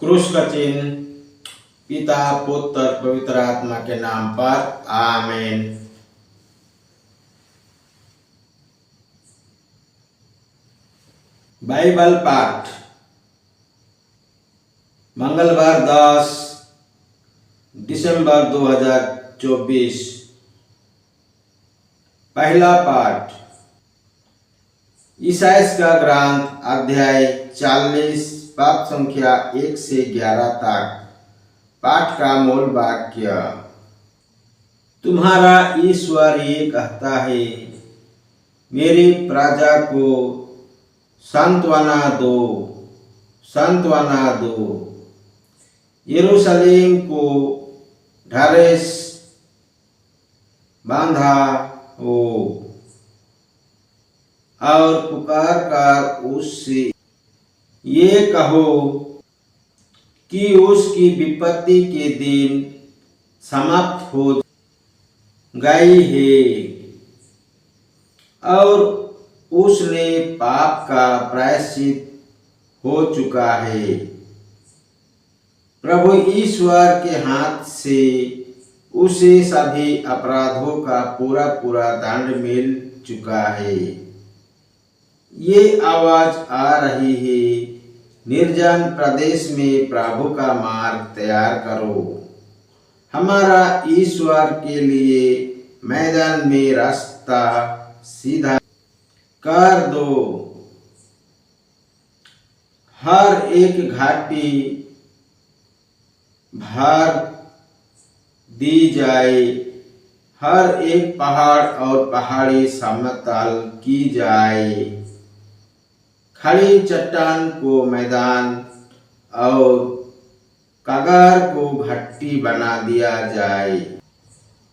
क्रूस का चिन्ह पिता पुत्र पवित्र आत्मा के नाम पर आमीन। बाइबल पाठ मंगलवार 10 दिसंबर 2024। पहला पाठ ईसाइयाह का ग्रंथ अध्याय 40 पाठ संख्या 1 से 11 तक। पाठ का मूल वाक्य, तुम्हारा ईश्वर ये कहता है, मेरी प्रजा को सांत्वना दो, सांत्वना दो। यरूशलेम को ढारेस बांधा हो और पुकार कर उससे ये कहो कि उसकी विपत्ति के दिन समाप्त हो गई है और उसने पाप का प्रायश्चित हो चुका है। प्रभु ईश्वर के हाथ से उसे सभी अपराधों का पूरा पूरा दंड मिल चुका है। ये आवाज आ रही है, निर्जन प्रदेश में प्रभु का मार्ग तैयार करो, हमारा ईश्वर के लिए मैदान में रास्ता सीधा कर दो। हर एक घाटी भर दी जाए, हर एक पहाड़ और पहाड़ी समतल की जाए, खड़ी चट्टान को मैदान और कगार को भट्टी बना दिया जाए।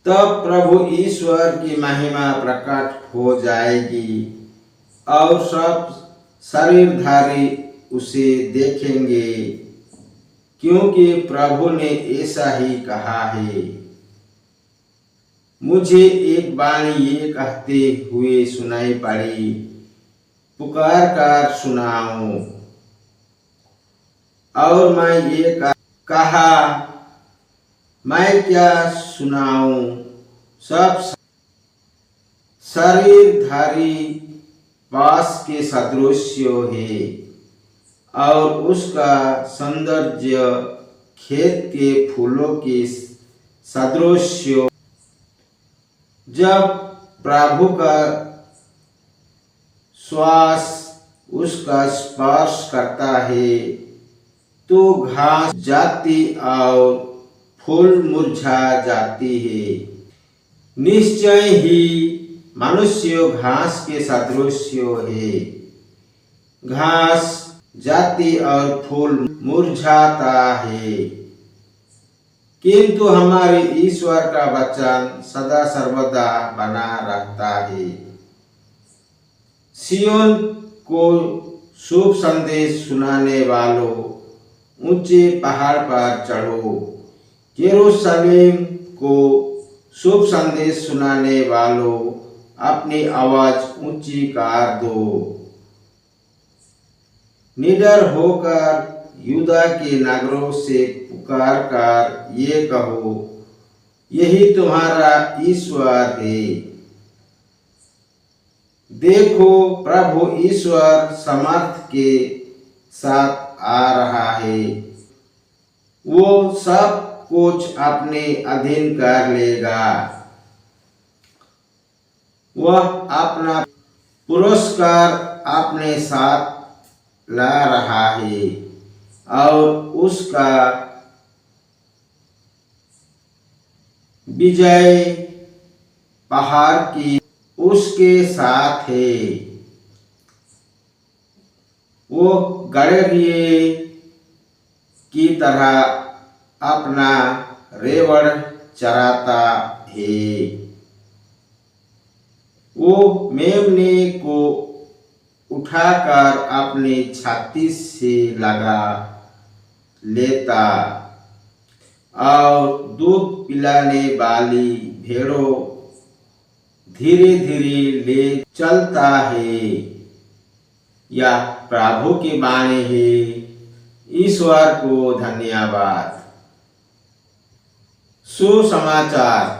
तब प्रभु ईश्वर की महिमा प्रकट हो जाएगी और सब शरीरधारी उसे देखेंगे, क्योंकि प्रभु ने ऐसा ही कहा है। मुझे एक वाणी ये कहते हुए सुनाई पड़ी, पुकार कर सुनाओ। और मैं ये कहा, मैं क्या सुनाऊं? सब शरीरधारी पास के सदृश्य है और उसका सौंदर्य खेत के फूलों के सदृश्य। जब प्रभु का श्वास उसका स्पर्श करता है तो घास जाती और फूल मुरझा जाती है। निश्चय ही मनुष्य घास के सदृश्य है, घास जाती और फूल मुरझाता है, किंतु हमारे ईश्वर का वचन सदा सर्वदा बना रहता है। सियोन को शुभ संदेश सुनाने वालों, ऊंचे पहाड़ पर चढ़ो। यरूशलेम को शुभ संदेश सुनाने वालों, अपनी आवाज ऊंची कर दो। निडर होकर यूदा के नगरों से पुकार कर ये कहो, यही तुम्हारा ईश्वर है। देखो, प्रभु ईश्वर समर्थ के साथ आ रहा है, वो सब कुछ अपने अधीन कर लेगा। वह अपना पुरस्कार अपने साथ ला रहा है और उसका विजय पहाड़ की उसके साथ है। वो गड़रिए की तरह अपना रेवड़ चराता है। वो मेमने को उठाकर अपनी छाती से लगा लेता और दूध पिलाने वाली भेड़ों धीरे धीरे ले चलता है। यह प्रभु की वाणी है। ईश्वर को धन्यवाद। सुसमाचार।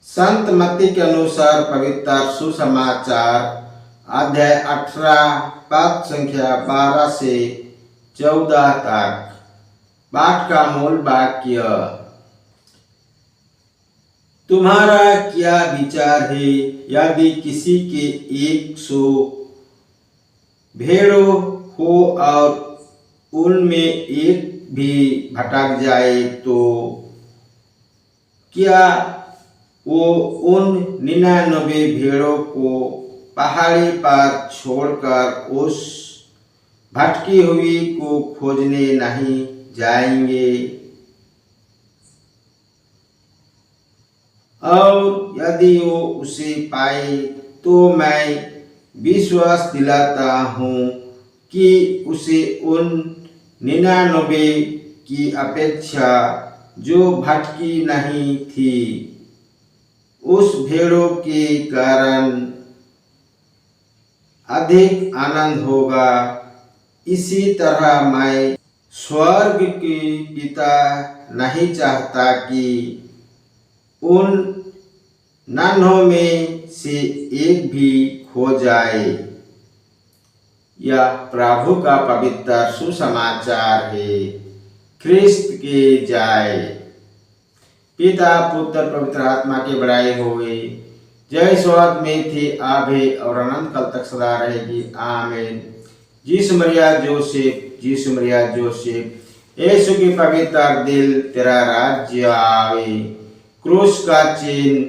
संत मत्ती के अनुसार पवित्र सुसमाचार अध्याय 18 पद संख्या 12 से 14 तक। पाठ का मूल वाक्य। तुम्हारा क्या विचार है, यदि किसी के 100 भेड़ों हो और उनमें एक भी भटक जाए तो क्या वो उन 99 भेड़ों को पहाड़ी पर छोड़कर उस भटकी हुई को खोजने नहीं जाएंगे? और यदि वो उसे पाए तो मैं विश्वास दिलाता हूँ कि उसे उन 99 की अपेक्षा जो भटकी नहीं थी उस भेड़ों के कारण अधिक आनंद होगा। इसी तरह मैं स्वर्ग के पिता नहीं चाहता कि उन 99 में से एक भी खो जाए। यह प्रभु का पवित्र सुसमाचार है। ख्रिस्त के जय। पिता पुत्र पवित्र आत्मा की बड़ाई होवे। जय स्वर्ग में थी आभे और अनंत काल तक सदा रहेगी। आमीन। यीशु मरिया जोसेफ, यीशु मरिया जोसेफ, यीशु की पवित्र दिल तेरा राज्य आवे। क्रूस का चिन्ह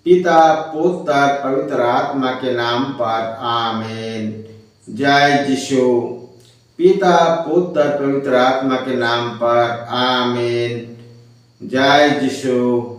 पिता पुत्र पवित्र आत्मा के नाम पर। आमीन। जय यीशु। पिता पुत्र पवित्र आत्मा के नाम पर। आमीन। जय यीशु।